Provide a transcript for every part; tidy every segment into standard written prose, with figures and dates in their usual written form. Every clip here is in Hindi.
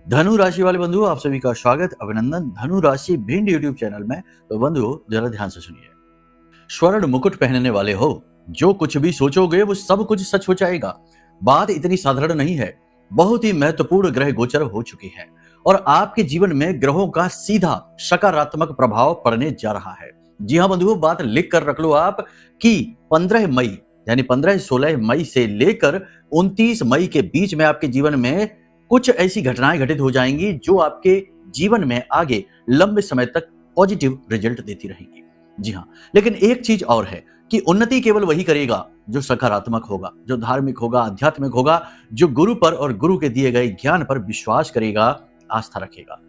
धनु राशि वाले बंधु, आप सभी का स्वागत, अभिनंदन धनु राशि भिंड यूट्यूब चैनल में। तो बंधु जरा ध्यान से सुनिए। स्वर्ण मुकुट पहनने वाले हो, जो कुछ भी सोचोगे वो सब कुछ सच हो जाएगा। बात इतनी साधारण नहीं है, बहुत ही महत्वपूर्ण ग्रह गोचर हो चुकी है और आपके जीवन में ग्रहों का सीधा सकारात्मक प्रभाव पड़ने जा रहा है। जी हाँ बंधुओं, बात लिख कर रख लो आप कि 15 मई यानी 15-16 मई से लेकर 29 मई के बीच में आपके जीवन में कुछ ऐसी घटनाएं घटित हो जाएंगी जो आपके जीवन में आगे लंबे समय तक पॉजिटिव रिजल्ट देती रहेंगी। जी हाँ, लेकिन एक चीज और है कि उन्नति केवल वही करेगा जो सकारात्मक होगा, जो धार्मिक होगा, आध्यात्मिक होगा, जो गुरु पर और गुरु के दिए गए ज्ञान पर विश्वास करेगा, आस्था रखेगा।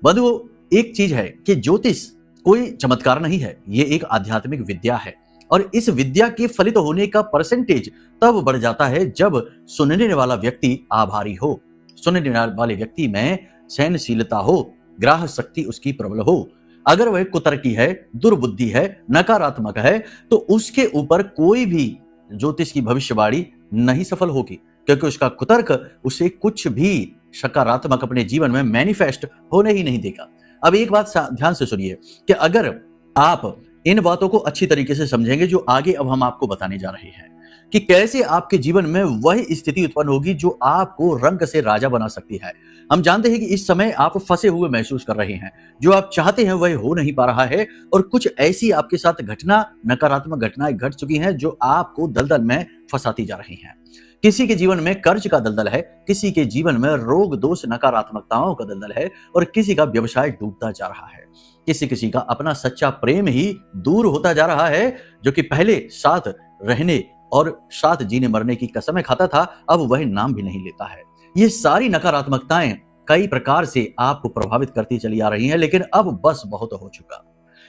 बंधुओं, एक चीज है कि ज्योतिष कोई चमत्कार नहीं है, ये एक आध्यात्मिक विद्या है और इस विद्या के फलित होने का परसेंटेज तब बढ़ जाता है जब सुनने वाला व्यक्ति आभारी हो, सुनने वाले व्यक्ति में सहनशीलता हो, ग्राह शक्ति उसकी प्रबल हो। अगर वह कुतर्की है, दुर्बुद्धि है, नकारात्मक है, तो उसके ऊपर कोई भी ज्योतिष की भविष्यवाणी नहीं सफल होगी, क्योंकि उसका कुतर्क उसे कुछ भी सकारात्मक अपने जीवन में मैनिफेस्ट होने ही नहीं देगा। अब एक बात ध्यान से सुनिए कि अगर आप इन बातों को अच्छी तरीके से समझेंगे जो आगे अब हम आपको बताने जा रहे हैं कि कैसे आपके जीवन में वही स्थिति उत्पन्न होगी जो आपको रंग से राजा बना सकती है। हम जानते हैं कि इस समय आप फंसे हुए महसूस कर रहे हैं, जो आप चाहते हैं वह हो नहीं पा रहा है और कुछ ऐसी आपके साथ नकारात्मक घटनाएं घट चुकी हैं जो आपको दलदल में फंसाती जा रही हैं। किसी के जीवन में कर्ज का दलदल है, किसी के जीवन में रोग दोष नकारात्मकताओं का दलदल है और किसी का व्यवसाय डूबता जा रहा है। किसी का अपना सच्चा प्रेम ही दूर होता जा रहा है, जो कि पहले साथ रहने और साथ जीने मरने की कसमें खाता था, अब वह नाम भी नहीं लेता है। ये सारी नकारात्मकताएं कई प्रकार से आपको प्रभावित करती चली आ रही हैं, लेकिन अब बस बहुत हो चुका।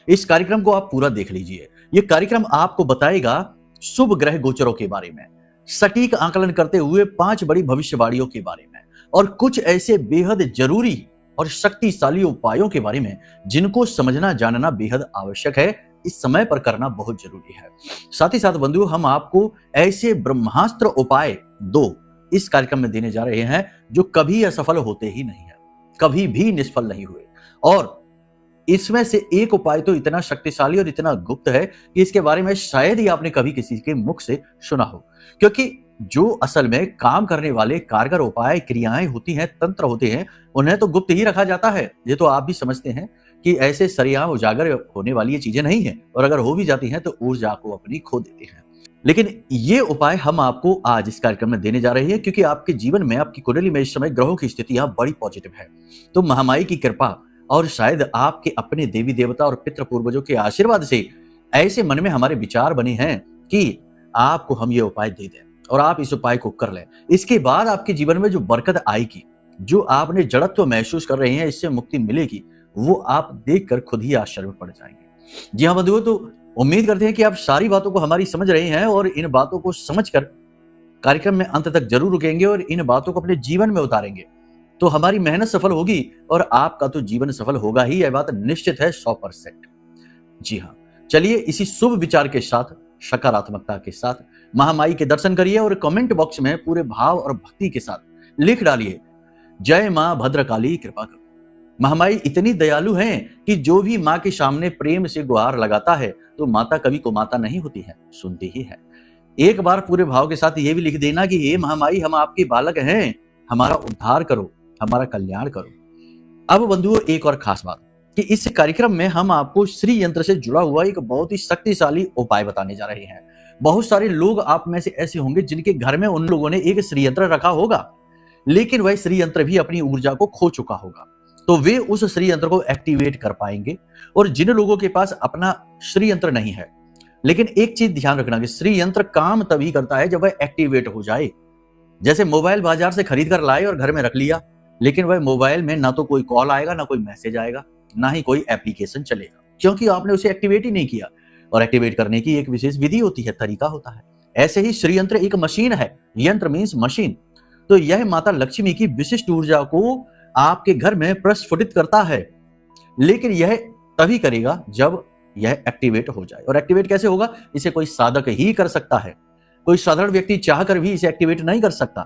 इस कार्यक्रम को आप पूरा देख लीजिए। ये कार्यक्रम आपको बताएगा शुभ ग्रह गोचरों के बारे में, सटीक आकलन करते हुए 5 बड़ी भविष्यवाणियों के बारे में और कुछ ऐसे बेहद जरूरी और शक्तिशाली उपायों के बारे में जिनको समझना जानना बेहद आवश्यक है, इस समय पर करना बहुत जरूरी है। साथ ही साथ बंधुओं, हम आपको ऐसे ब्रह्मास्त्र उपाय 2 इस कार्यक्रम में देने जा रहे हैं जो कभी असफल होते ही नहीं है, कभी भी निष्फल नहीं हुए। और इसमें से एक उपाय तो इतना शक्तिशाली और इतना गुप्त है कि इसके बारे में शायद ही आपने कभी किसी के मुख से सुना हो, क्योंकि जो असल में काम करने वाले कारगर उपाय, क्रियाएं होती हैं, तंत्र होते हैं, उन्हें तो गुप्त ही रखा जाता है। ये तो आप भी समझते हैं कि ऐसे सरेआम उजागर होने वाली ये चीजें नहीं है और अगर हो भी जाती हैं तो ऊर्जा को अपनी खो देती हैं। लेकिन ये उपाय हम आपको आज इस कार्यक्रम में देने जा रहे हैं, क्योंकि आपके जीवन में, आपकी कुंडली में इस समय ग्रहों की स्थितियां बड़ी पॉजिटिव है। तो महामाई की कृपा और शायद आपके अपने देवी देवता और पितृ पूर्वजों के आशीर्वाद से ऐसे मन में हमारे विचार बने हैं कि आपको हम ये उपाय दे दें और आप इस उपाय को कर लें। इसके बाद आपके जीवन में जो बरकत आएगी, जो आपने जड़त्व महसूस कर रहे हैं, इससे मुक्ति मिलेगी, वो आप देखकर खुद ही आश्चर्य में पड़ जाएंगे। जी हाँ बंधुओं, तो उम्मीद करते हैं कि आप सारी बातों को हमारी समझ रहे हैं और इन बातों को समझकर कार्यक्रम में अंत तक जरूर रुकेंगे और इन बातों को अपने जीवन में उतारेंगे, तो हमारी मेहनत सफल होगी और आपका तो जीवन सफल होगा ही, यह बात निश्चित है 100%। जी हाँ, चलिए इसी शुभ विचार के साथ, सकारात्मकता के साथ महामाई के दर्शन करिए और कमेंट बॉक्स में पूरे भाव और भक्ति के साथ लिख डालिए, जय मां भद्रकाली कृपा करो। महामाई इतनी दयालु हैं कि जो भी मां के सामने प्रेम से गुहार लगाता है तो माता कभी को माता नहीं होती है, सुनती ही है। एक बार पूरे भाव के साथ ये भी लिख देना कि हे महामाई, हम आपके बालक हैं, हमारा उद्धार करो, हमारा कल्याण करो। अब बंधुओं, एक और खास बात कि इस कार्यक्रम में हम आपको श्री यंत्र से जुड़ा हुआ एक बहुत ही शक्तिशाली उपाय बताने जा रहे हैं। बहुत सारे लोग आप में से ऐसे होंगे जिनके घर में उन लोगों ने एक श्री यंत्र रखा होगा, लेकिन वह श्री यंत्र भी अपनी ऊर्जा को खो चुका होगा, तो वे उस श्री यंत्र को एक्टिवेट कर पाएंगे। और जिन लोगों के पास अपना श्री यंत्र नहीं है, लेकिन एक चीज ध्यान रखना कि श्री यंत्र काम तभी करता है जब वह एक्टिवेट हो जाए। जैसे मोबाइल बाजार से खरीद कर लाए और घर में रख लिया, लेकिन वह मोबाइल में ना तो कोई कॉल आएगा, ना कोई मैसेज आएगा, ना ही कोई एप्लीकेशन चलेगा, क्योंकि आपने उसे एक्टिवेट ही नहीं किया। और एक्टिवेट करने की एक विशेष विधि होती है, तरीका होता है। ऐसे ही श्री यंत्र एक मशीन है, यंत्र मीन्स मशीन। तो यह माता लक्ष्मी की विशिष्ट ऊर्जा को आपके घर में प्रस्फुटित करता है, लेकिन यह तभी करेगा जब यह एक्टिवेट हो जाए। और एक्टिवेट कैसे होगा? इसे कोई साधक ही कर सकता है, कोई साधारण व्यक्ति चाहकर भी इसे एक्टिवेट नहीं कर सकता।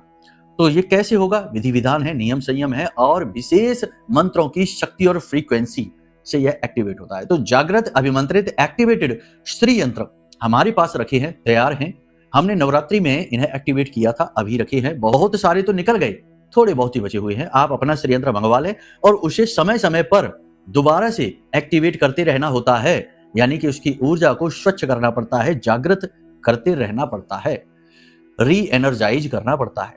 तो ये कैसे होगा? विधि विधान है, नियम संयम है और विशेष मंत्रों की शक्ति और फ्रीक्वेंसी से यह एक्टिवेट होता है। तो जागृत, अभिमंत्रित, एक्टिवेटेड श्री यंत्र हमारे पास रखे हैं, तैयार हैं। हमने नवरात्रि में इन्हें एक्टिवेट किया था, अभी रखे हैं। बहुत सारे तो निकल गए, थोड़े बहुत ही बचे हुए हैं। आप अपना श्री यंत्र मंगवा लें और उसे समय समय पर दोबारा से एक्टिवेट करते रहना होता है, यानी कि उसकी ऊर्जा को स्वच्छ करना पड़ता है, जागृत करते रहना पड़ता है, री एनर्जाइज करना पड़ता है।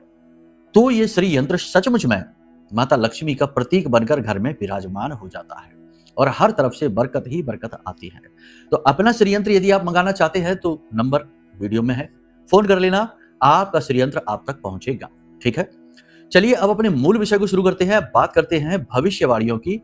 तो ये श्री यंत्र सचमुच में माता लक्ष्मी का प्रतीक बनकर घर में विराजमान हो जाता है और हर तरफ से बरकत ही बरकत आती है। तो अपना श्री यंत्र यदि आप मंगाना चाहते हैं तो नंबर वीडियो में है, फोन कर लेना, आपका श्री यंत्र आप तक पहुंचेगा। ठीक है, चलिए अब अपने मूल विषय को शुरू करते हैं। बात करते हैं भविष्यवाणियों की,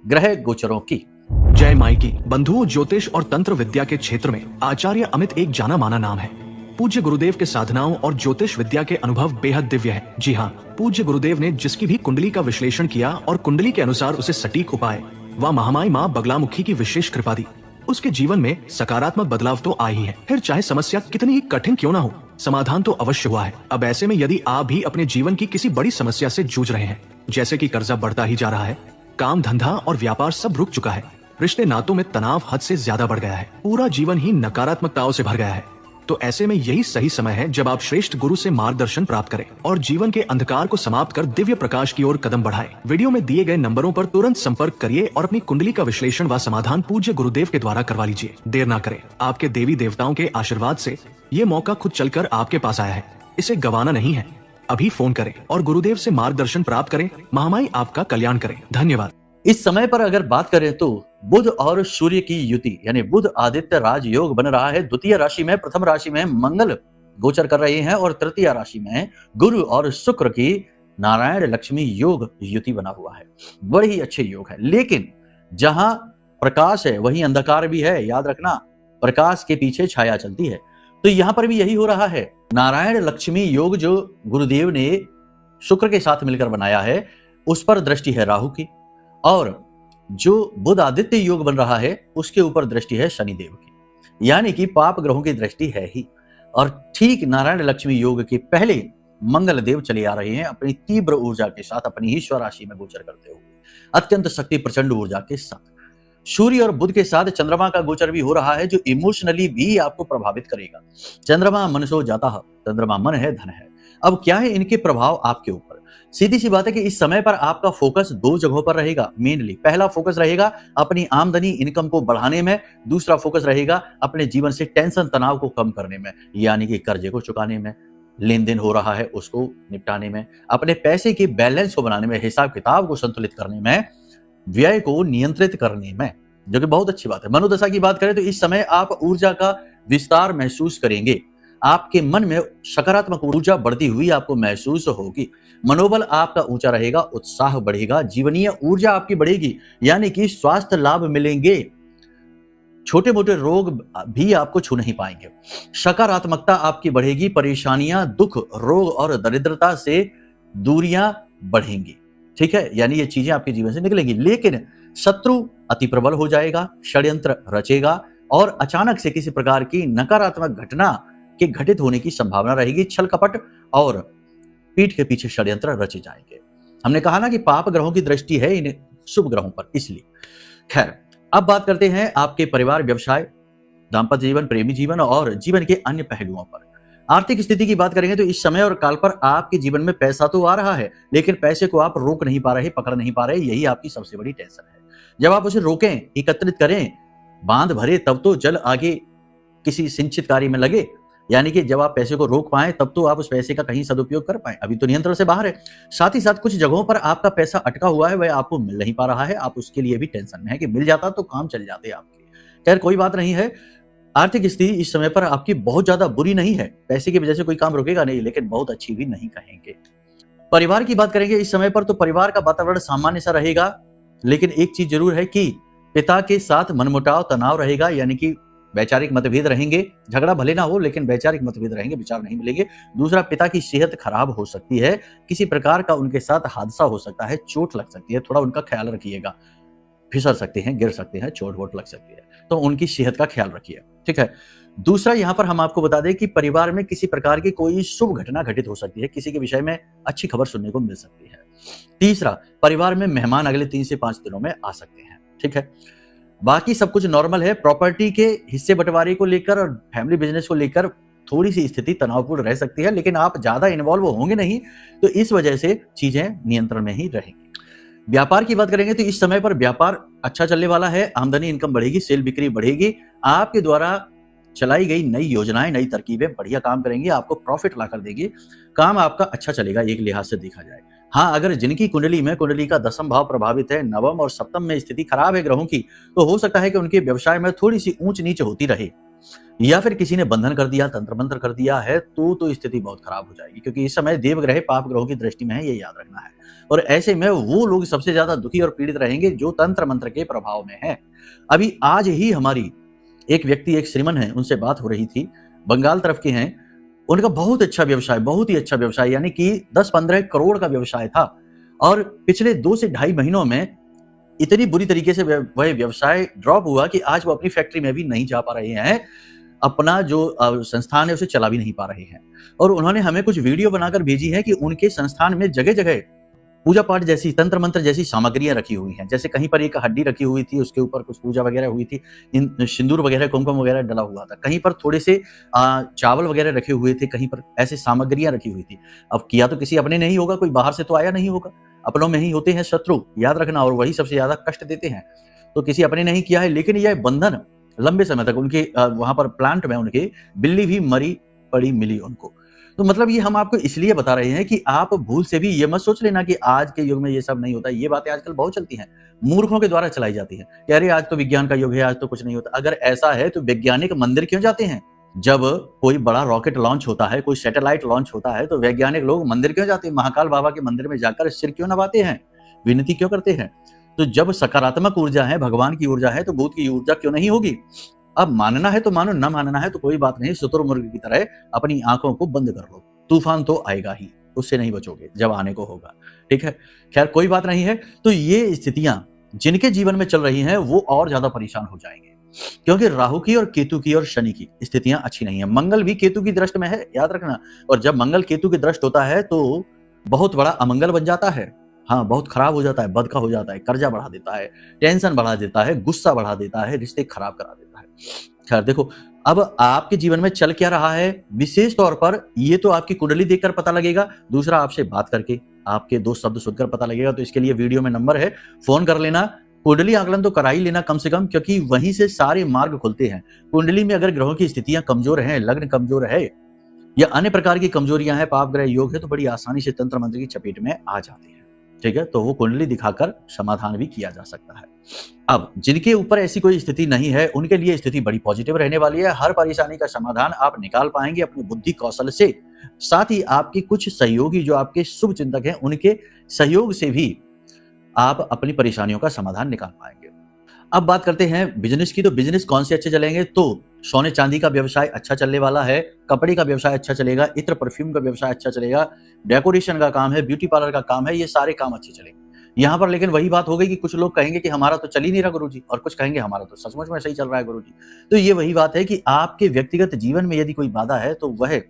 ग्रह गोचरों की। जय माई की। बंधुओं, ज्योतिष और तंत्र विद्या के क्षेत्र में आचार्य अमित एक जाना माना नाम है। पूज्य गुरुदेव के साधनाओं और ज्योतिष विद्या के अनुभव बेहद दिव्य है। जी हाँ, पूज्य गुरुदेव ने जिसकी भी कुंडली का विश्लेषण किया और कुंडली के अनुसार उसे सटीक उपाय व महामाई माँ बगलामुखी की विशेष कृपा दी, उसके जीवन में सकारात्मक बदलाव तो आए ही है। फिर चाहे समस्या कितनी ही कठिन क्यों ना हो, समाधान तो अवश्य हुआ है। अब ऐसे में यदि आप भी अपने जीवन की किसी बड़ी समस्या से जूझ रहे हैं, जैसे कि कर्जा बढ़ता ही जा रहा है, काम धंधा और व्यापार सब रुक चुका है, रिश्ते नातों में तनाव हद से ज्यादा बढ़ गया है, पूरा जीवन ही नकारात्मकताओं से भर गया है, तो ऐसे में यही सही समय है जब आप श्रेष्ठ गुरु से मार्गदर्शन प्राप्त करें और जीवन के अंधकार को समाप्त कर दिव्य प्रकाश की ओर कदम बढ़ाएं। वीडियो में दिए गए नंबरों पर तुरंत संपर्क करिए और अपनी कुंडली का विश्लेषण व समाधान पूज्य गुरुदेव के द्वारा करवा लीजिए। देर ना करें, आपके देवी देवताओं के आशीर्वाद से ये मौका खुद चलकर आपके पास आया है, इसे गंवाना नहीं है। अभी फोन करें और गुरुदेव से मार्गदर्शन प्राप्त करें। महामाई आपका कल्याण करें। धन्यवाद। इस समय पर अगर बात करें तो बुध और सूर्य की युति यानी बुध आदित्य राजयोग बन रहा है। द्वितीय राशि में, प्रथम राशि में मंगल गोचर कर रहे हैं और तृतीय राशि में गुरु और शुक्र की नारायण लक्ष्मी योग युति बना हुआ है। बड़े ही अच्छे योग है, लेकिन जहां प्रकाश है वहीं अंधकार भी है। याद रखना, प्रकाश के पीछे छाया चलती है। तो यहां पर भी यही हो रहा है। नारायण लक्ष्मी योग जो गुरुदेव ने शुक्र के साथ मिलकर बनाया है, उस पर दृष्टि है राहु की, और जो बुध आदित्य योग बन रहा है उसके ऊपर दृष्टि है शनिदेव की, यानी कि पाप ग्रहों की दृष्टि है ही। और ठीक नारायण लक्ष्मी योग के पहले मंगल देव चले आ रहे हैं अपनी तीव्र ऊर्जा के साथ, अपनी ही स्वराशि में गोचर करते हुए, अत्यंत शक्ति प्रचंड ऊर्जा के साथ। सूर्य और बुध के साथ चंद्रमा का गोचर भी हो रहा है, जो इमोशनली भी आपको प्रभावित करेगा। चंद्रमा मनसो जाता है, चंद्रमा मन है, धन है। अब क्या है इनके प्रभाव आपके ऊपर? सीधी सी बात है कि इस समय पर आपका फोकस दो जगहों पर रहेगा मेनली। पहला फोकस रहेगा अपनी आमदनी इनकम को बढ़ाने में, दूसरा फोकस रहेगा अपने जीवन से टेंशन तनाव को कम करने में, यानी कि कर्जे को चुकाने में, लेन देन हो रहा है उसको निपटाने में, अपने पैसे के बैलेंस को बनाने में, हिसाब किताब को संतुलित करने में, व्यय को नियंत्रित करने में, जो कि बहुत अच्छी बात है। मनोदशा की बात करें तो इस समय आप ऊर्जा का विस्तार महसूस करेंगे। आपके मन में सकारात्मक ऊर्जा बढ़ती हुई आपको महसूस होगी। मनोबल आपका ऊंचा रहेगा, उत्साह बढ़ेगा, जीवनीय ऊर्जा आपकी बढ़ेगी, यानी कि स्वास्थ्य लाभ मिलेंगे। छोटे मोटे रोग भी आपको छू नहीं पाएंगे। सकारात्मकता आपकी बढ़ेगी, परेशानियां, दुख, रोग और दरिद्रता से दूरियां बढ़ेंगी। ठीक है, यानी ये चीजें आपके जीवन से निकलेंगी। लेकिन शत्रु अति प्रबल हो जाएगा, षड्यंत्र रचेगा और अचानक से किसी प्रकार की नकारात्मक घटना के घटित होने की संभावना रहेगी। छल कपट और पीठ के पीछे षड्यंत्र रचे जाएंगे। हमने कहा ना कि पाप ग्रहों की दृष्टि है इन शुभ ग्रहों पर, इसलिए। खैर, अब बात करते हैं आपके परिवार, व्यवसाय, दाम्पत्य जीवन, प्रेमी जीवन और जीवन के अन्य पहलुओं पर। आर्थिक स्थिति की बात करेंगे तो इस समय और काल पर आपके जीवन में पैसा तो आ रहा है, लेकिन पैसे को आप रोक नहीं पा रहे, पकड़ नहीं पा रहे। यही आपकी सबसे बड़ी टेंशन है। जब आप उसे रोकें, एकत्रित करें, बांध भरे, तब तो जल आगे किसी सिंचित कार्य में लगे। यानी कि जब आप पैसे को रोक पाए तब तो आप उस पैसे का कहीं सदुपयोग कर पाए। अभी तो नियंत्रण से बाहर है। साथ ही साथ कुछ जगहों पर आपका पैसा अटका हुआ है, वह आपको मिल नहीं पा रहा है। आप उसके लिए भी टेंशन में है कि मिल जाता तो काम चल जाते आपके। खैर, कोई बात नहीं है। आर्थिक स्थिति इस समय पर आपकी बहुत ज्यादा बुरी नहीं है। पैसे की वजह से कोई काम रुकेगा नहीं, लेकिन बहुत अच्छी भी नहीं कहेंगे। परिवार की बात करेंगे इस समय पर तो परिवार का वातावरण सामान्य सा रहेगा, लेकिन एक चीज जरूर है कि पिता के साथ मनमुटाव, तनाव रहेगा, यानी कि वैचारिक मतभेद रहेंगे। झगड़ा भले ना हो, लेकिन वैचारिक मतभेद रहेंगे, विचार नहीं मिलेंगे। दूसरा, पिता की सेहत खराब हो सकती है, किसी प्रकार का उनके साथ हादसा हो सकता है, चोट लग सकती है, थोड़ा उनका ख्याल रखिएगा। फिसल सकते हैं, गिर सकते हैं, चोट वोट लग सकती है, तो उनकी सेहत का ख्याल रखिए। ठीक है। दूसरा, यहाँ पर हम आपको बता दें कि परिवार में किसी प्रकार की कोई शुभ घटना घटित हो सकती है, किसी के विषय में अच्छी खबर सुनने को मिल सकती है। तीसरा, परिवार में मेहमान अगले 3 से 5 दिनों में आ सकते हैं। ठीक है, बाकी सब कुछ नॉर्मल है। प्रॉपर्टी के हिस्से बंटवारे को लेकर और फैमिली बिजनेस को लेकर थोड़ी सी स्थिति तनावपूर्ण रह सकती है, लेकिन आप ज्यादा इन्वॉल्व होंगे नहीं, तो इस वजह से चीजें नियंत्रण में ही रहेंगी। व्यापार की बात करेंगे तो इस समय पर व्यापार अच्छा चलने वाला है, आमदनी इनकम बढ़ेगी, सेल बिक्री बढ़ेगी, आपके द्वारा चलाई गई नई योजनाएं, नई तरकीबें बढ़िया काम करेंगी, आपको प्रॉफिट ला कर देगी, काम आपका अच्छा चलेगा एक लिहाज से देखा जाए। हाँ, अगर जिनकी कुंडली का 10वां भाव प्रभावित है, 9वां और 7वां में स्थिति खराब है ग्रहों की, तो हो सकता है कि उनके व्यवसाय में थोड़ी सी ऊंच नीच होती रहे, या फिर किसी ने बंधन कर दिया, तंत्र मंत्र कर दिया है, तो स्थिति बहुत खराब हो जाएगी, क्योंकि इस समय देवग्रह पाप ग्रहों की दृष्टि में है, ये याद रखना है। और ऐसे में वो लोग सबसे ज्यादा दुखी और पीड़ित रहेंगे जो तंत्र मंत्र के प्रभाव में है। अभी आज ही हमारी एक व्यक्ति, एक श्रीमन है, उनसे बात हो रही थी, बंगाल तरफ के हैं, उनका बहुत अच्छा व्यवसाय, बहुत ही अच्छा व्यवसाय, यानी कि 10-15 करोड़ का व्यवसाय था, और पिछले 2 से ढाई महीनों में इतनी बुरी तरीके से वह व्यवसाय ड्रॉप हुआ कि आज वो अपनी फैक्ट्री में भी नहीं जा पा रहे हैं, अपना जो संस्थान है उसे चला भी नहीं पा रहे हैं। और उन्होंने हमें कुछ वीडियो बनाकर भेजी है कि उनके संस्थान में जगह जगह पूजा पाठ जैसी, तंत्र मंत्र जैसी सामग्रियां रखी हुई हैं। जैसे कहीं पर एक हड्डी रखी हुई थी, उसके ऊपर कुछ पूजा वगैरह हुई थी, इन सिंदूर वगैरह, कुमकुम वगैरह डला हुआ था, कहीं पर थोड़े से चावल वगैरह रखे हुए थे, कहीं पर ऐसे सामग्रियां रखी हुई थी। अब किया तो किसी अपने नहीं होगा, कोई बाहर से तो आया नहीं होगा, अपनों में ही होते हैं शत्रु, याद रखना, और वही सबसे ज्यादा कष्ट देते हैं, तो किसी अपने नहीं किया है। लेकिन यह बंधन लंबे समय तक उनके वहां पर प्लांट में उनके बिल्ली भी मरी पड़ी मिली उनको। तो मतलब ये हम आपको इसलिए बता रहे हैं कि आप भूल से भी ये मत सोच लेना कि आज के युग में ये सब नहीं होता। ये बातें आजकल बहुत चलती हैं, मूर्खों के द्वारा चलाई जाती है कि अरे आज तो विज्ञान का युग है, आज तो कुछ नहीं होता। अगर ऐसा है तो वैज्ञानिक मंदिर क्यों जाते हैं? जब कोई बड़ा रॉकेट लॉन्च होता है, कोई सैटेलाइट लॉन्च होता है, तो वैज्ञानिक लोग मंदिर क्यों जाते हैं? महाकाल बाबा के मंदिर में जाकर सिर क्यों नवाते हैं, विनती क्यों करते हैं? तो जब सकारात्मक ऊर्जा है, भगवान की ऊर्जा है, तो भूत की ऊर्जा क्यों नहीं होगी? अब मानना है तो मानो, न मानना है तो कोई बात नहीं, शुतुरमुर्ग की तरह अपनी आंखों को बंद कर लो। तूफान तो आएगा ही, उससे नहीं बचोगे जब आने को होगा। ठीक है, खैर कोई बात नहीं है। तो ये स्थितियां जिनके जीवन में चल रही हैं वो और ज्यादा परेशान हो जाएंगे, क्योंकि राहु की और केतु की और शनि की स्थितियां अच्छी नहीं है। मंगल भी केतु की दृष्टि में है, याद रखना, और जब मंगल केतु की दृष्टि होता है तो बहुत बड़ा अमंगल बन जाता है। हाँ, बहुत खराब हो जाता है, बद का हो जाता है, कर्जा बढ़ा देता है, टेंशन बढ़ा देता है, गुस्सा बढ़ा देता है, रिश्ते खराब करा देता है। खैर देखो, अब आपके जीवन में चल क्या रहा है विशेष तौर पर ये तो आपकी कुंडली देखकर पता लगेगा, दूसरा आपसे बात करके, आपके 2 शब्द सुनकर पता लगेगा। तो इसके लिए वीडियो में नंबर है, फोन कर लेना, कुंडली आकलन तो करा ही लेना कम से कम, क्योंकि वहीं से सारे मार्ग खुलते हैं। कुंडली में अगर ग्रहों की स्थितियां कमजोर हैं, लग्न कमजोर है या अन्य प्रकार की कमजोरियां हैं, पाप ग्रह योग है, तो बड़ी आसानी से तंत्र मंत्र की चपेट में आ जाते हैं। ठीक है, तो वो कुंडली दिखाकर समाधान भी किया जा सकता है। अब जिनके ऊपर ऐसी कोई स्थिति नहीं है, उनके लिए स्थिति बड़ी पॉजिटिव रहने वाली है। हर परेशानी का समाधान आप निकाल पाएंगे अपनी बुद्धि कौशल से। साथ ही आपके कुछ सहयोगी जो आपके शुभ चिंतक हैं, उनके सहयोग से भी आप अपनी परेशानियों का समाधान निकाल पाएंगे। अब बात करते हैं बिजनेस की। तो बिजनेस कौन से अच्छे चलेंगे? तो सोने चांदी का व्यवसाय अच्छा चलने वाला है, कपड़े का व्यवसाय अच्छा चलेगा, इत्र परफ्यूम का व्यवसाय अच्छा चलेगा, डेकोरेशन का काम है, ब्यूटी पार्लर का काम है, ये सारे काम अच्छे चलेंगे। यहाँ पर लेकिन वही बात हो गई कि कुछ लोग कहेंगे कि हमारा तो चल ही नहीं रहा गुरुजी, और कुछ कहेंगे हमारा तो सचमुच में सही चल रहा है गुरुजी। तो ये वही बात है कि आपके व्यक्तिगत जीवन में यदि कोई बाधा है तो वह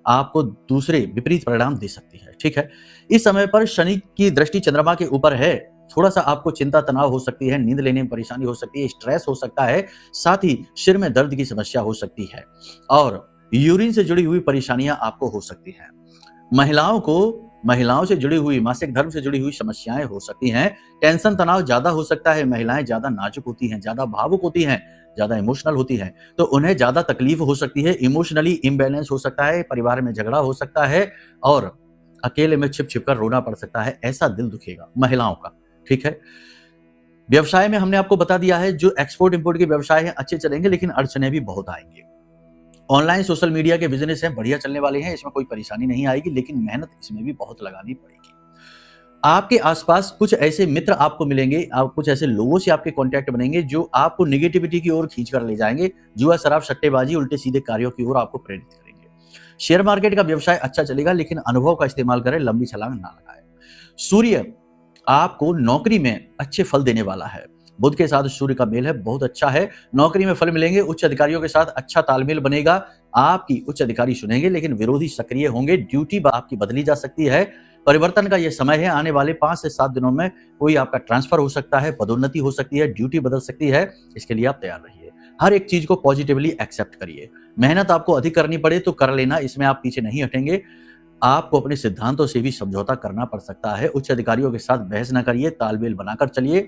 आपको दूसरे विपरीत परिणाम दे सकती है। ठीक है, इस समय पर शनि की दृष्टि चंद्रमा के ऊपर है, थोड़ा सा आपको चिंता तनाव हो सकती है, नींद लेने में परेशानी हो सकती है, स्ट्रेस हो सकता है, साथ ही सिर में दर्द की समस्या हो सकती है, और यूरिन से जुड़ी हुई परेशानियां आपको हो सकती हैं। महिलाओं से जुड़ी हुई, मासिक धर्म से जुड़ी हुई समस्याएं हो सकती हैं। टेंशन तनाव ज्यादा हो सकता है। महिलाएं ज्यादा नाजुक होती हैं, ज्यादा भावुक होती हैं, ज्यादा इमोशनल होती हैं, तो उन्हें ज्यादा तकलीफ हो सकती है, इमोशनली इम्बैलेंस हो सकता है, परिवार में झगड़ा हो सकता है, और अकेले में छिप छिप कर रोना पड़ सकता है, ऐसा दिल दुखेगा महिलाओं का। ठीक है, व्यवसाय में हमने आपको बता दिया है, जो एक्सपोर्ट इंपोर्ट के व्यवसाय हैं अच्छे चलेंगे, लेकिन अड़चने भी बहुत आएंगे। ऑनलाइन सोशल मीडिया के बिजनेस हैं, बढ़िया चलने वाले हैं, इसमें कोई परेशानी नहीं आएगी, लेकिन मेहनत इसमें भी बहुत लगानी पड़ेगी। आपके आसपास कुछ ऐसे मित्र आपको मिलेंगे, आप कुछ ऐसे लोगों से आपके कांटेक्ट बनेंगे जो आपको नेगेटिविटी की ओर खींच कर ले जाएंगे, जुआ शराब सट्टेबाजी उल्टे सीधे कार्यों की ओर आपको प्रेरित करेंगे। शेयर मार्केट का व्यवसाय अच्छा चलेगा, लेकिन अनुभव का इस्तेमाल करें, लंबी छलांग ना लगाएं। सूर्य आपको नौकरी में अच्छे फल देने वाला है, बुध के साथ सूर्य का मेल है, बहुत अच्छा है। नौकरी में फल मिलेंगे, उच्च अधिकारियों के साथ अच्छा तालमेल बनेगा, आपकी उच्च अधिकारी सुनेंगे, लेकिन विरोधी सक्रिय होंगे, ड्यूटी आपकी बदली जा सकती है। परिवर्तन का यह समय है, आने वाले 5 से 7 दिनों में कोई आपका ट्रांसफर हो सकता है, पदोन्नति हो सकती है, ड्यूटी बदल सकती है, इसके लिए आप तैयार रहिए। हर एक चीज को पॉजिटिवली एक्सेप्ट करिए। मेहनत आपको अधिक करनी पड़े तो कर लेना, इसमें आप पीछे नहीं हटेंगे। आपको अपने सिद्धांतों से भी समझौता करना पड़ सकता है। उच्च अधिकारियों के साथ बहस ना करिए, तालमेल बनाकर चलिए,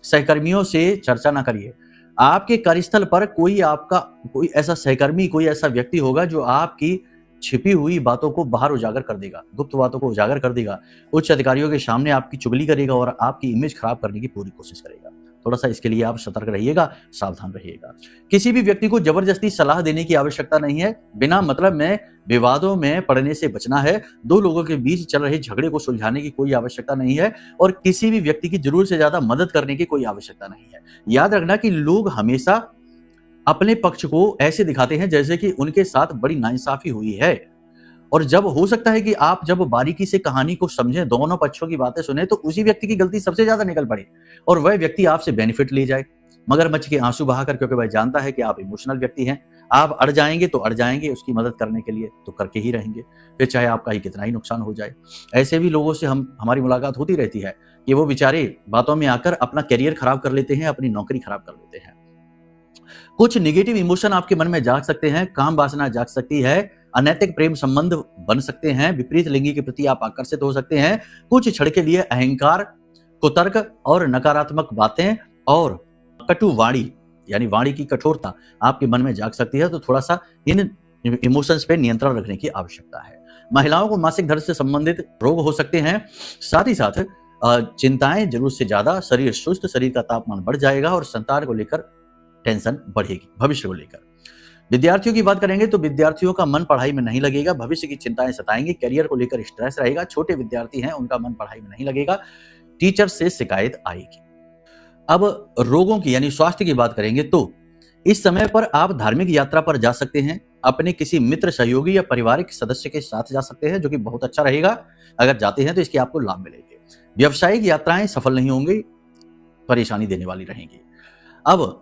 सहकर्मियों से चर्चा ना करिए। आपके कार्यस्थल पर कोई ऐसा सहकर्मी, कोई ऐसा व्यक्ति होगा जो आपकी छिपी हुई बातों को बाहर उजागर कर देगा, गुप्त बातों को उजागर कर देगा, उच्च अधिकारियों के सामने आपकी चुगली करेगा और आपकी इमेज खराब करने की पूरी कोशिश करेगा। थोड़ा सा इसके लिए आप सतर्क रहिएगा, सावधान रहिएगा। किसी भी व्यक्ति को जबरदस्ती सलाह देने की आवश्यकता नहीं है। बिना मतलब में विवादों में पड़ने से बचना है। दो लोगों के बीच चल रहे झगड़े को सुलझाने की कोई आवश्यकता नहीं है और किसी भी व्यक्ति की जरूरत से ज्यादा मदद करने की कोई आवश्यकता नहीं है। याद रखना कि लोग हमेशा अपने पक्ष को ऐसे दिखाते हैं जैसे कि उनके साथ बड़ी नाइंसाफी हुई है, और जब हो सकता है कि आप जब बारीकी से कहानी को समझें, दोनों पक्षों की बातें सुने, तो उसी व्यक्ति की गलती सबसे ज्यादा निकल पड़े और वह व्यक्ति आपसे बेनिफिट ले जाए, मगरमच्छ के आंसू बहाकर, क्योंकि वह जानता है कि आप इमोशनल व्यक्ति हैं। आप अड़ जाएंगे तो अड़ जाएंगे, उसकी मदद करने के लिए तो करके ही रहेंगे, फिर चाहे आपका ही कितना ही नुकसान हो जाए। ऐसे भी लोगों से हमारी मुलाकात होती रहती है कि वो बेचारे बातों में आकर अपना करियर खराब कर लेते हैं, अपनी नौकरी खराब कर लेते हैं। कुछ निगेटिव इमोशन आपके मन में जाग सकते हैं, काम वासना जाग सकती है, अनैतिक प्रेम संबंध बन सकते हैं, विपरीत लिंगी के प्रति आप आकर्षित हो सकते हैं। कुछ क्षण के लिए अहंकार, कुतर्क और नकारात्मक बातें और कटु वाणी यानी वाणी की कठोरता आपके मन में जाग सकती है, तो थोड़ा सा इन इमोशंस पे नियंत्रण रखने की आवश्यकता है। महिलाओं को मासिक धर्म से संबंधित रोग हो सकते हैं। साथ ही साथ चिंताएं जरूरत से ज्यादा, शरीर सुस्त, शरीर का तापमान बढ़ जाएगा और संतान को लेकर टेंशन बढ़ेगी, भविष्य को लेकर। विद्यार्थियों की बात करेंगे तो विद्यार्थियों का मन पढ़ाई में नहीं लगेगा, भविष्य की चिंताएं सताएंगी, करियर को लेकर स्ट्रेस रहेगा। छोटे विद्यार्थी हैं, उनका मन पढ़ाई में नहीं लगेगा, टीचर से शिकायत आएगी। अब रोगों की यानी स्वास्थ्य की बात करेंगे तो इस समय पर आप धार्मिक यात्रा पर जा सकते हैं, अपने किसी मित्र, सहयोगी या पारिवारिक सदस्य के साथ जा सकते हैं, जो कि बहुत अच्छा रहेगा। अगर जाते हैं तो इसके आपको लाभ मिलेंगे। व्यावसायिक यात्राएं सफल नहीं होंगी, परेशानी देने वाली रहेंगी। अब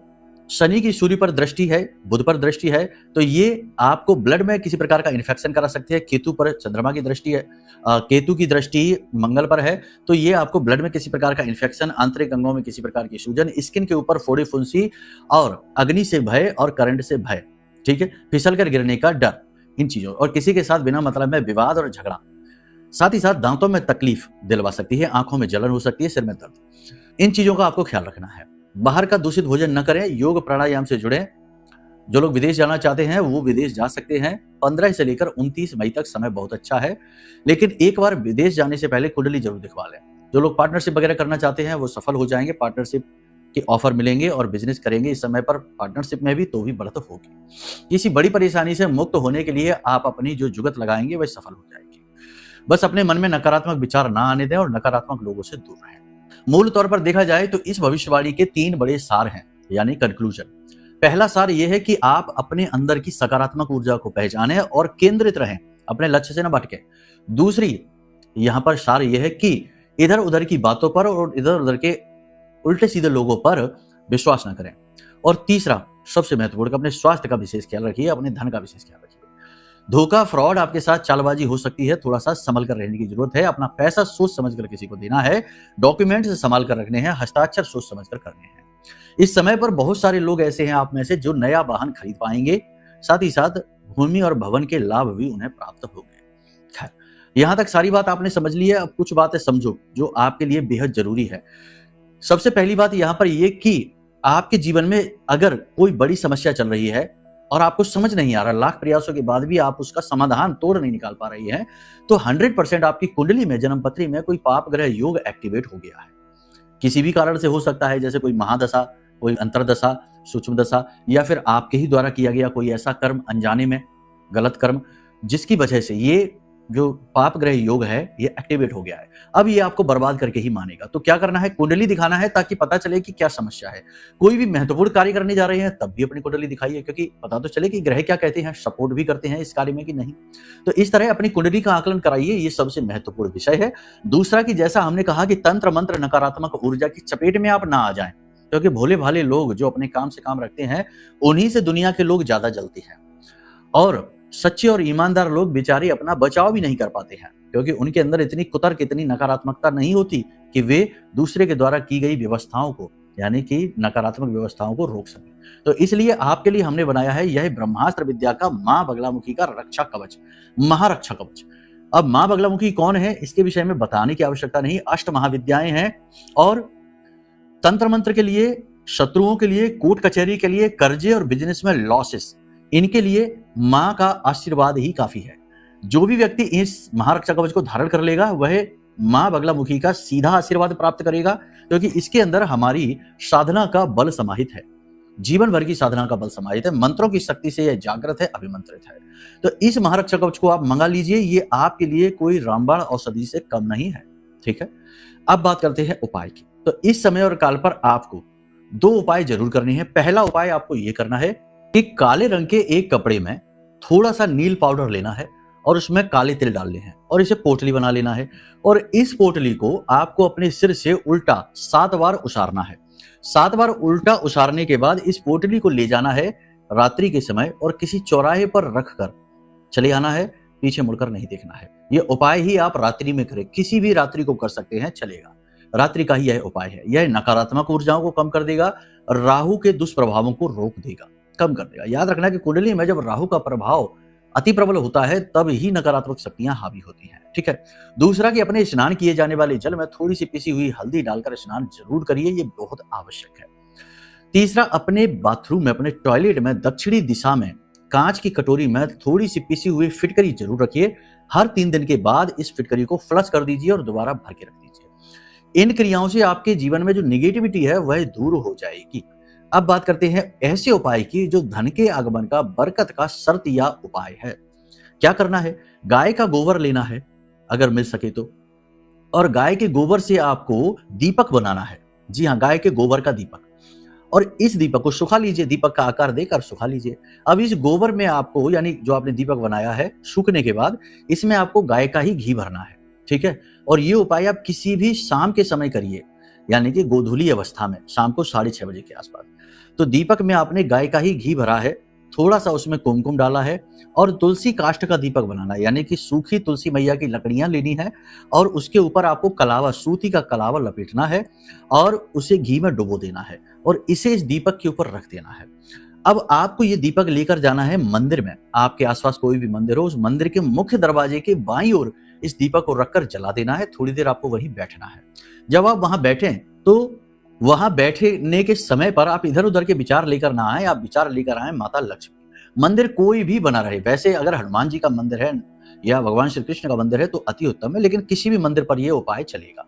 शनि की सूर्य पर दृष्टि है, बुध पर दृष्टि है, तो ये आपको ब्लड में किसी प्रकार का इन्फेक्शन करा सकती है। केतु पर चंद्रमा की दृष्टि है, केतु की दृष्टि मंगल पर है, तो ये आपको ब्लड में किसी प्रकार का इन्फेक्शन, आंतरिक अंगों में किसी प्रकार की सूजन, स्किन के ऊपर फोड़ी फुंसी और अग्नि से भय और करंट से भय, ठीक है, फिसल कर गिरने का डर, इन चीजों और किसी के साथ बिना मतलब में विवाद और झगड़ा। साथ ही साथ दांतों में तकलीफ दिलवा सकती है, आंखों में जलन हो सकती है, सिर में दर्द। इन चीजों का आपको ख्याल रखना है। बाहर का दूषित भोजन न करें, योग प्राणायाम से जुड़ें। जो लोग विदेश जाना चाहते हैं वो विदेश जा सकते हैं। 15 से लेकर 29 मई तक समय बहुत अच्छा है, लेकिन एक बार विदेश जाने से पहले कुंडली जरूर दिखवा लें। जो लोग पार्टनरशिप वगैरह करना चाहते हैं वो सफल हो जाएंगे, पार्टनरशिप के ऑफर मिलेंगे और बिजनेस करेंगे इस समय पर पार्टनरशिप में भी, तो भी बढ़त होगी। किसी बड़ी परेशानी से मुक्त होने के लिए आप अपनी जो जुगत लगाएंगे वह सफल हो जाएगी। बस अपने मन में नकारात्मक विचार ना आने दें और नकारात्मक लोगों से दूर रहें। मूल तौर पर देखा जाए तो इस भविष्यवाणी के 3 बड़े सार हैं, यानी कंक्लूजन। पहला सार यह है कि आप अपने अंदर की सकारात्मक ऊर्जा को पहचानें और केंद्रित रहें, अपने लक्ष्य से न भटके। दूसरी यहां पर सार यह है कि इधर उधर की बातों पर और इधर उधर के उल्टे सीधे लोगों पर विश्वास न करें। और तीसरा सबसे महत्वपूर्ण, अपने स्वास्थ्य का विशेष ख्याल रखिए, अपने धन का विशेष ख्याल रखिए। धोखा, फ्रॉड आपके साथ चालबाजी हो सकती है, थोड़ा सा संभल कर रहने की जरूरत है। अपना पैसा सोच समझ कर किसी को देना है, डॉक्यूमेंट्स संभाल कर रखने हैं, हस्ताक्षर सोच समझ कर करने हैं। इस समय पर बहुत सारे लोग ऐसे हैं आप में से जो नया वाहन खरीद पाएंगे, साथ ही साथ भूमि और भवन के लाभ भी उन्हें प्राप्त होंगे। खैर, यहां तक सारी बात आपने समझ ली है। अब कुछ बातें समझो जो आपके लिए बेहद जरूरी है। सबसे पहली बात यहां पर यह कि आपके जीवन में अगर कोई बड़ी समस्या चल रही है और आपको समझ नहीं आ रहा, लाख प्रयासों के बाद भी आप उसका समाधान तोड़ नहीं निकाल पा रही हैं, तो 100% आपकी कुंडली में, जन्म पत्री में कोई पाप ग्रह योग एक्टिवेट हो गया है। किसी भी कारण से हो सकता है, जैसे कोई महादशा, कोई अंतरदशा, सूक्ष्म दशा, या फिर आपके ही द्वारा किया गया कोई ऐसा कर्म, अनजाने में गलत कर्म, जिसकी वजह से ये जो पाप ग्रह योग है ये एक्टिवेट हो गया है। अब ये आपको बर्बाद करके ही मानेगा। तो क्या करना है, कुंडली दिखाना है ताकि पता चले कि क्या समस्या है। कोई भी महत्वपूर्ण कार्य करने जा रहे हैं तब भी अपनी कुंडली दिखाइए, क्योंकि पता तो चले कि ग्रह क्या कहते हैं, सपोर्ट भी करते हैं इस कार्य में कि नहीं। तो इस तरह अपनी कुंडली का आकलन कराइए, ये सबसे महत्वपूर्ण विषय है। दूसरा कि जैसा हमने कहा कि तंत्र मंत्र, नकारात्मक ऊर्जा की चपेट में आप ना आ जाएं, क्योंकि भोले भाले लोग जो अपने काम से काम रखते हैं उन्हीं से दुनिया के लोग ज्यादा जलते हैं, और सच्चे और ईमानदार लोग बेचारे अपना बचाव भी नहीं कर पाते हैं, क्योंकि उनके अंदर इतनी कुतर्क, इतनी नकारात्मकता नहीं होती कि वे दूसरे के द्वारा की गई व्यवस्थाओं को, यानी कि नकारात्मक व्यवस्थाओं को रोक सके। तो इसलिए आपके लिए हमने बनाया है यह ब्रह्मास्त्र विद्या का मां बगलामुखी का रक्षा कवच, महारक्षा कवच। अब मां बगलामुखी कौन है इसके विषय में बताने की आवश्यकता नहीं। अष्ट महाविद्याएं हैं, और तंत्र मंत्र के लिए, शत्रुओं के लिए, कोर्ट कचहरी के लिए, कर्जे और बिजनेस में लॉसेस, इनके लिए मां का आशीर्वाद ही काफी है। जो भी व्यक्ति इस महारक्षा कवच को धारण कर लेगा वह मां बगलामुखी का सीधा आशीर्वाद प्राप्त करेगा, क्योंकि इसके अंदर हमारी साधना का बल समाहित है, जीवन भर की साधना का बल समाहित है, मंत्रों की शक्ति से यह जागृत है, अभिमंत्रित है। तो इस महारक्षा कवच को आप मंगा लीजिए, ये आपके लिए कोई रामबाण औषधि से कम नहीं है। ठीक है, अब बात करते हैं उपाय की। तो इस समय और काल पर आपको 2 उपाय जरूर करने हैं। पहला उपाय आपको यह करना है कि काले रंग के एक कपड़े में थोड़ा सा नील पाउडर लेना है और उसमें काले तिल डालने हैं और इसे पोटली बना लेना है, और इस पोटली को आपको अपने सिर से उल्टा 7 बार उसारना है। 7 बार उल्टा उसारने के बाद इस पोटली को ले जाना है रात्रि के समय और किसी चौराहे पर रखकर चले आना है, पीछे मुड़कर नहीं देखना है। यह उपाय ही आप रात्रि में करें, किसी भी रात्रि को कर सकते हैं, चलेगा। रात्रि का ही यह उपाय है। यह नकारात्मक ऊर्जाओं को कम कर देगा, राहु के दुष्प्रभावों को रोक देगा, कम कर देगा। याद रखना कि कुंडली में जब राहु का प्रभाव अति प्रबल होता है तब ही नकारात्मक शक्तियां हावी होती हैं। ठीक है, दूसरा कि अपने स्नान किए जाने वाले जल में थोड़ी सी पिसी हुई हल्दी डालकर स्नान जरूर करिए, ये बहुत आवश्यक है। तीसरा, अपने बाथरूम में, अपने टॉयलेट में दक्षिणी दिशा में कांच की कटोरी में थोड़ी सी पिसी हुई फिटकरी जरूर रखिए। हर 3 दिन के बाद इस फिटकरी को फ्लश कर दीजिए और दोबारा भर के रख दीजिए। इन क्रियाओं से आपके जीवन में जो निगेटिविटी है वह दूर हो जाएगी। अब बात करते हैं ऐसे उपाय की जो धन के आगमन का, बरकत का शर्त या उपाय है। क्या करना है? गाय का गोबर लेना है अगर मिल सके तो, और गाय के गोबर से आपको दीपक बनाना है। जी हाँ, गाय के गोबर का दीपक, और इस दीपक को सुखा लीजिए, दीपक का आकार देकर सुखा लीजिए। अब इस गोबर में आपको, यानी जो आपने दीपक बनाया है, सूखने के बाद इसमें आपको गाय का ही घी भरना है। ठीक है, और ये उपाय आप किसी भी शाम के समय करिए, यानी कि गोधूली अवस्था में, शाम को 6:30 बजे के आसपास। तो दीपक में आपने गाय का ही घी भरा है, थोड़ा सा उसमें कुमकुम डाला है, और तुलसी काष्ठ का दीपक बनाना है, यानी कि सूखी तुलसी मैया की लकड़ियां लेनी है और उसके ऊपर आपको कलावा, सूती का कलावा लपेटना है और उसे घी में डुबो देना है और इसे इस दीपक के ऊपर रख देना है। अब आपको ये दीपक लेकर जाना है मंदिर में। आपके आसपास कोई भी मंदिर हो, उस मंदिर के मुख्य दरवाजे के बाईं ओर इस दीपक को रखकर जला देना है। थोड़ी देर आपको वहीं बैठना है। जब आप वहां बैठें तो वहां बैठने के समय पर आप इधर उधर के विचार लेकर ना आए, आप विचार लेकर आए माता लक्ष्मी। मंदिर कोई भी बना रहे, वैसे अगर हनुमान जी का मंदिर है या भगवान श्री कृष्ण का मंदिर है तो अति उत्तम है, लेकिन किसी भी मंदिर पर यह उपाय चलेगा।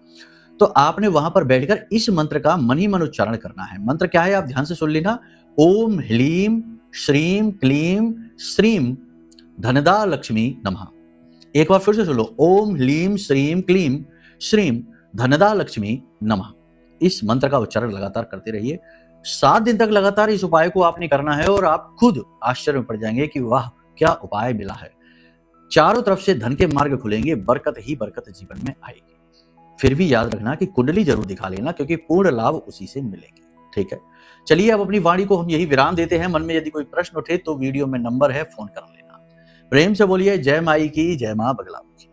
तो आपने वहां पर बैठकर इस मंत्र का मन ही मन उच्चारण करना है। मंत्र क्या है, आप ध्यान से सुन लेना। ओम ह्लीम श्रीम क्लीम श्रीम धनदा लक्ष्मी नमः। एक बार फिर से सुन लो, ओम ह्लीम श्रीम क्लीम श्रीम धनदा लक्ष्मी नमः। इस मंत्र का उच्चारण लगातार करते रहिए। 7 दिन तक लगातार इस उपाय को आपने करना है और आप खुद आश्चर्य में पड़ जाएंगे कि वाह क्या उपाय मिला है। चारों तरफ से धन के मार्ग खुलेंगे, बरकत ही बरकत जीवन में आएगी। फिर भी याद रखना कि कुंडली जरूर दिखा लेना, क्योंकि पूर्ण लाभ उसी से मिलेंगे। ठीक है, चलिए अब अपनी वाणी को हम यही विराम देते हैं। मन में यदि कोई प्रश्न उठे तो वीडियो में नंबर है, फोन कर लेना। प्रेम से बोलिए जय माई की, जय मां बगलामुखी।